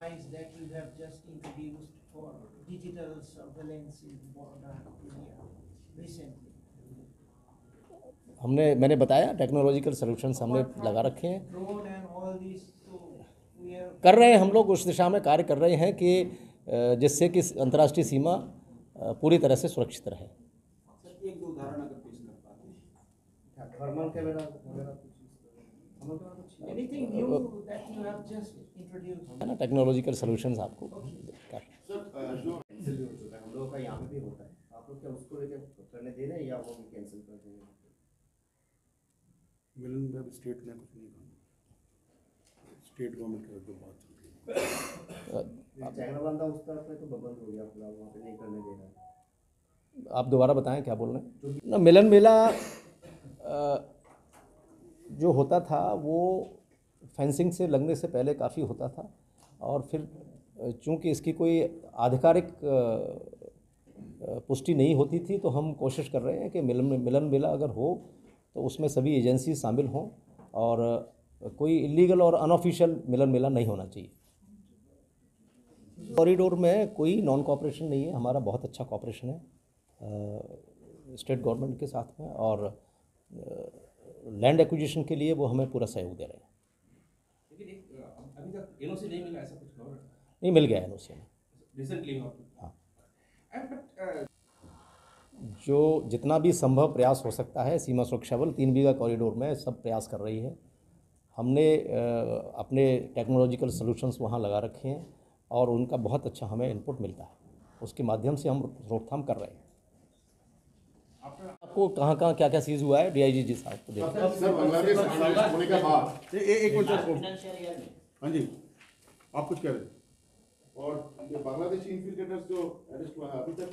That you have just introduced for digital surveillance in border area recently. मैंने बताया technological solutions हमने लगा रखे हैं, Drone and all these, so we are कर रहे हैं हम लोग उस दिशा में कार्य कर रहे हैं कि जिससे कि अंतर्राष्ट्रीय सीमा पूरी तरह से सुरक्षित रहे। सर एक दो उदाहरण अगर पेश कर पाते हैं। थर्मल कैमरा वगैरह anything new that you have just introduced. है ना, टेक्नोलॉजिकल सॉल्यूशंस आपको सर जो कैंसिल हो चुका है, हम लोगों का यहाँ पे भी होता है, आप लोग क्या उसको लेके करने दे रहे हैं या वो भी कैंसिल कर देंगे? मिलन में स्टेट ने कुछ नहीं कहा, स्टेट गवर्नमेंट की तो बात चल रही है। चाइना बंदा उस तरफ में तो बंद हो गया, फिलहाल वहाँ पे नहीं करने दे रहा है। आप दोबारा बताएं क्या बोल रहे हैं। ना, मिलन मेला जो होता था वो फेंसिंग से लगने से पहले काफ़ी होता था, और फिर चूंकि इसकी कोई आधिकारिक पुष्टि नहीं होती थी, तो हम कोशिश कर रहे हैं कि मिलन मेला अगर हो तो उसमें सभी एजेंसी शामिल हों, और कोई इलीगल और अनऑफिशियल मिलन मेला नहीं होना चाहिए। कॉरिडोर में कोई नॉन कॉपरेशन नहीं है, हमारा बहुत अच्छा कॉपरेशन है स्टेट गवर्नमेंट के साथ में, और लैंड एक्विजिशन के लिए वो हमें पूरा सहयोग दे रहे हैं। लेकिन अभी तक एनओसी नहीं मिला, ऐसा कुछ खबर नहीं, मिल गया एनओसी में रिसेंटली। हाँ, बट जो जितना भी संभव प्रयास हो सकता है, सीमा सुरक्षा बल 3 बीघा कॉरिडोर में सब प्रयास कर रही है। हमने अपने टेक्नोलॉजिकल सॉल्यूशंस वहाँ लगा रखे हैं, और उनका बहुत अच्छा हमें इनपुट मिलता है, उसके माध्यम से हम रोकथाम कर रहे हैं। आपको कहाँ कहाँ क्या क्या चीज़ हुआ है, डीआईजी जी साहब को देखिए। सर बांग्लादेश होने के बाद एक मिनट, हाँ जी आप कुछ कह रहे थे। और ये बांग्लादेशी इन्फिल्ट्रेटर्स जो अरेस्ट हुआ है अभी तक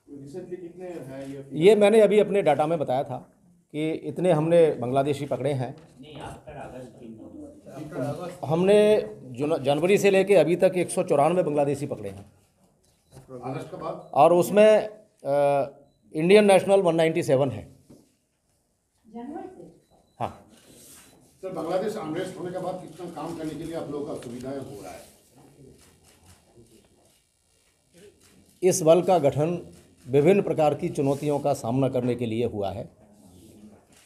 रिसेंटली कितने हैं? ये मैंने अभी अपने डाटा में बताया था कि इतने हमने बांग्लादेशी पकड़े हैं। हमने जनवरी से लेके अभी तक 194 बांग्लादेशी पकड़े हैं, अरेस्ट के बाद और उसमें इंडियन नेशनल 197 है। हाँ, सर बांग्लादेश अनरेस्ट होने के बाद कितना काम करने के लिए आप लोगों का सुविधाएं हो रहा है? इस बल का गठन विभिन्न प्रकार की चुनौतियों का सामना करने के लिए हुआ है।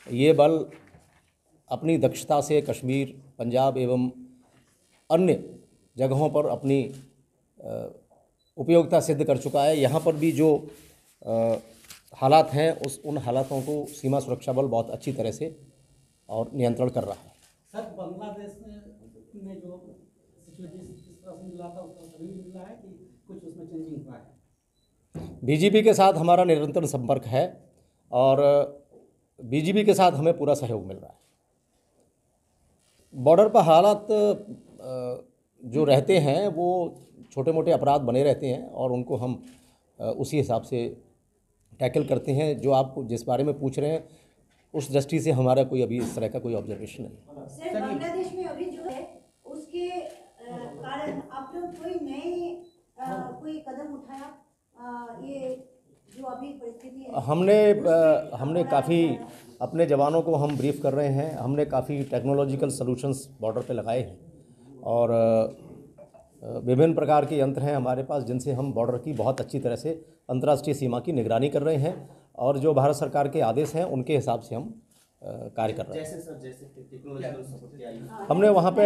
ये बल अपनी दक्षता से कश्मीर, पंजाब एवं अन्य जगहों पर अपनी उपयोगिता सिद्ध कर चुका है। यहाँ पर भी जो हालात हैं उन हालातों को सीमा सुरक्षा बल बहुत अच्छी तरह से और नियंत्रण कर रहा है। सर बांग्लादेश में जो सिक्योरिटी जिस तरह से मिला था उसका सभी मिला है कि कुछ उसमें चेंजिंग हुआ है? बीजीपी के साथ हमारा निरंतर संपर्क है, और बीजीपी के साथ हमें पूरा सहयोग मिल रहा है। बॉर्डर पर हालात जो रहते हैं वो छोटे मोटे अपराध बने रहते हैं, और उनको हम उसी हिसाब से टैकल करते हैं। जो आप जिस बारे में पूछ रहे हैं उस दृष्टि से हमारा कोई अभी इस तरह का कोई ऑब्जर्वेशन नहीं। सर बांग्लादेश में अभी जो है उसके कारण आप लोग कोई नए कोई कदम उठाया? ये जो अभी परिस्थिति है, हमने काफ़ी अपने जवानों को हम ब्रीफ कर रहे हैं। हमने काफ़ी टेक्नोलॉजिकल सॉल्यूशंस बॉर्डर पे लगाए हैं, और विभिन्न प्रकार के यंत्र हैं हमारे पास जिनसे हम बॉर्डर की बहुत अच्छी तरह से अंतर्राष्ट्रीय सीमा की निगरानी कर रहे हैं, और जो भारत सरकार के आदेश हैं उनके हिसाब से हम कार्य कर रहे हैं। जैसे सर जैसे टेक्नोलॉजिकल सपोर्ट क्या है? हमने वहाँ पे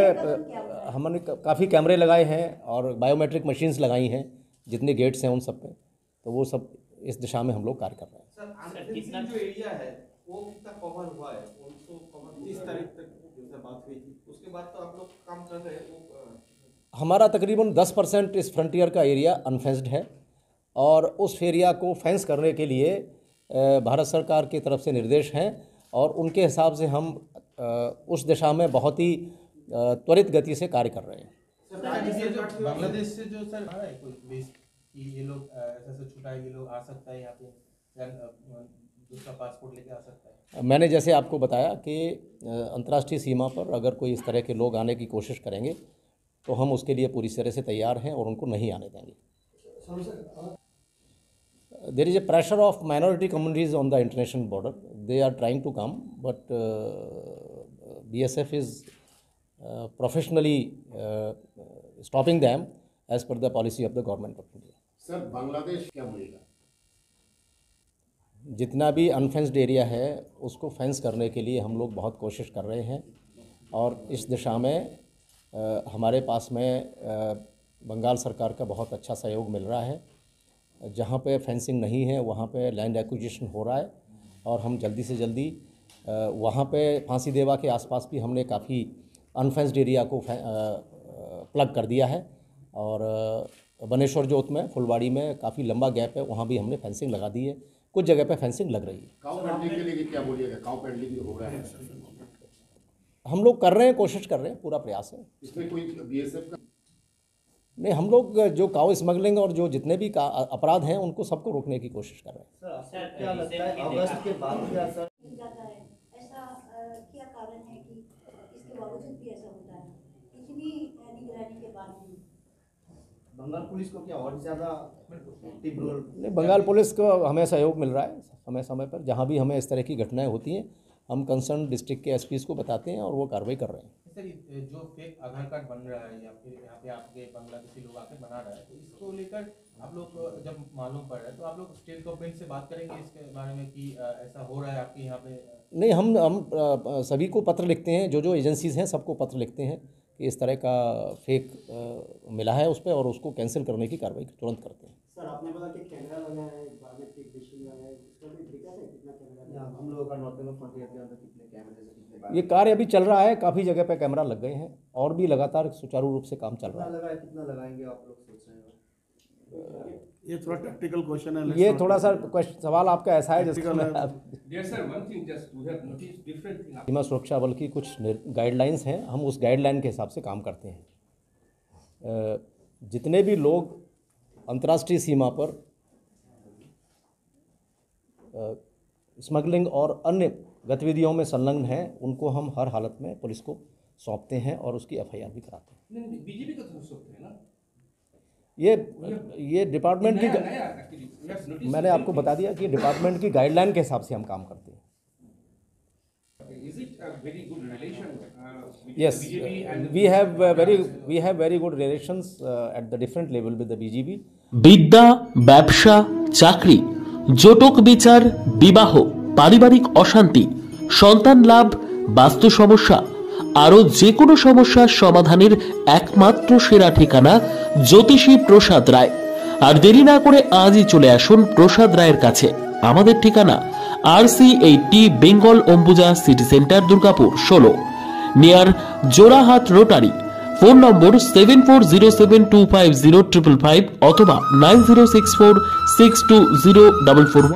हमने काफ़ी कैमरे लगाए हैं और बायोमेट्रिक मशीन्स लगाई हैं जितने गेट्स हैं उन सब पे, तो वो सब इस दिशा में हम लोग कार्य कर रहे हैं। सर कितना जो एरिया है वो कितना कवर हुआ है? उसको कवर 30 तारीख तक जैसे बात हुई थी, उसके बाद तो आप लोग काम कर रहे हैं। वो हमारा तकरीबन 10% इस फ्रंटियर का एरिया अनफेंस्ड है, और उस एरिया को फेंस करने के लिए भारत सरकार की तरफ से निर्देश हैं, और उनके हिसाब से हम उस दिशा में बहुत ही त्वरित गति से कार्य कर रहे हैं। बांग्लादेश से जो सर आ रहा है कोई बेस कि ये लोग ऐसे छुटा है, ये लोग आ सकता है यहाँ पे, दूसरा पासपोर्ट लेके आ सकता है? मैंने जैसे आपको बताया कि अंतर्राष्ट्रीय सीमा पर अगर कोई इस तरह के लोग आने की कोशिश करेंगे तो हम उसके लिए पूरी तरह से तैयार हैं और उनको नहीं आने देंगे। There is a pressure of minority communities on the international border. They are trying to come, but BSF is professionally stopping them, as per the policy of the government of India. Sir Bangladesh क्या बोलेगा? जितना भी अनफेंस्ड area है उसको fence करने के लिए हम लोग बहुत कोशिश कर रहे हैं और इस दिशा में हमारे पास में बंगाल सरकार का बहुत अच्छा सहयोग मिल रहा है। जहाँ पे फेंसिंग नहीं है वहाँ पे लैंड एक्विजिशन हो रहा है और हम जल्दी से जल्दी वहाँ पे फांसी देवा के आसपास भी हमने काफ़ी अनफेंस्ड एरिया को प्लग कर दिया है और बनेश्वर जोत में फुलवाड़ी में काफ़ी लंबा गैप है, वहाँ भी हमने फेंसिंग लगा दी है। कुछ जगह पे फेंसिंग लग रही है। काउ पैडलिंग के लिए क्या बोलिएगा? काउ पैडलिंग हो रहा है, हम लोग कर रहे हैं, कोशिश कर रहे हैं, पूरा प्रयास है। इसमें कोई बीएसएफ का नहीं, हम लोग जो काउ स्मगलिंग और जो जितने भी अपराध हैं उनको सबको रोकने की कोशिश कर रहे हैं। सर क्या लगता है अगस्त के बाद क्या सर जाता है, ऐसा क्या कारण है कि इसके बावजूद भी ऐसा होता है, इतनी निगरानी के बाद भी? बंगाल पुलिस को क्या और ज़्यादा एक्टिव रोल? नहीं, बंगाल पुलिस को हमें सहयोग मिल रहा है समय समय पर। जहाँ भी हमें इस तरह की घटनाएं होती हैं हम कंसर्न डिस्ट्रिक्ट के एसपीज़ को बताते हैं और वो कार्रवाई कर रहे हैं। सर जो फेक आधार कार्ड बन रहा है या फिर यहाँ पे आपके बांग्लादेशी लोग आके बना रहा है, तो इसको लेकर आप लोग जब मालूम पड़ रहा है तो आप लोग स्टेट गवर्नमेंट से बात करेंगे इसके बारे में कि ऐसा हो रहा है आपके यहाँ पे? नहीं, हम सभी को पत्र लिखते हैं, जो एजेंसीज़ हैं सबको पत्र लिखते हैं कि इस तरह का फेक मिला है उस पर और उसको कैंसिल करने की कार्रवाई तुरंत करते हैं। सर आपने बोला कि कैमरा लगा है, बायोमेट्रिक डिशिंग लगा है, इसका भी दिक्कत है कितना कैमरा? हम लोगों का नॉर्थ में फ्रंटियर के अंदर कितने कैमरे से कितने ये कार्य अभी चल रहा है, काफ़ी जगह पे कैमरा लग गए हैं और भी लगातार सुचारू रूप से काम चल रहा है। लगा है, कितना लगाएंगे आप लोग सोच रहे हो? ये थोड़ा टेक्निकल क्वेश्चन है। ये थोड़ा सा सवाल आपका ऐसा है जिसका मैं सीमा सुरक्षा बल की कुछ गाइडलाइंस हैं, हम उस गाइडलाइन के हिसाब से काम करते हैं। जितने भी लोग अंतर्राष्ट्रीय सीमा पर स्मगलिंग और अन्य गतिविधियों में संलग्न हैं उनको हम हर हालत में पुलिस को सौंपते हैं और उसकी एफआईआर भी कराते हैं। बीजेपी का तो सौंपते हैं ना? ये डिपार्टमेंट की मैंने आपको बता दिया कि डिपार्टमेंट की गाइडलाइन के हिसाब से हम काम करते हैं। Is it a very good relation with Yes, the BJP and we have very good relations at the different level with the BJP. বিদ্যা, ব্যবসা, চাকরি, জটক বিচার, বিবাহ, পারিবারিক অশান্তি, সন্তান লাভ, বাস্তু সমস্যা, আরো যে কোনো সমস্যার সমাধানের একমাত্র সেরা ঠিকানা জ্যোতিষী প্রসাদ রায়। আর দেরি না করে আজই চলে আসুন প্রসাদ রায়ের কাছে। আমাদের ঠিকানা RC80 Bengal Ambuja city centre, Durgapur 16, near Jorhat rotary. Phone নম্বর 7407250555 অথবা 9064620444।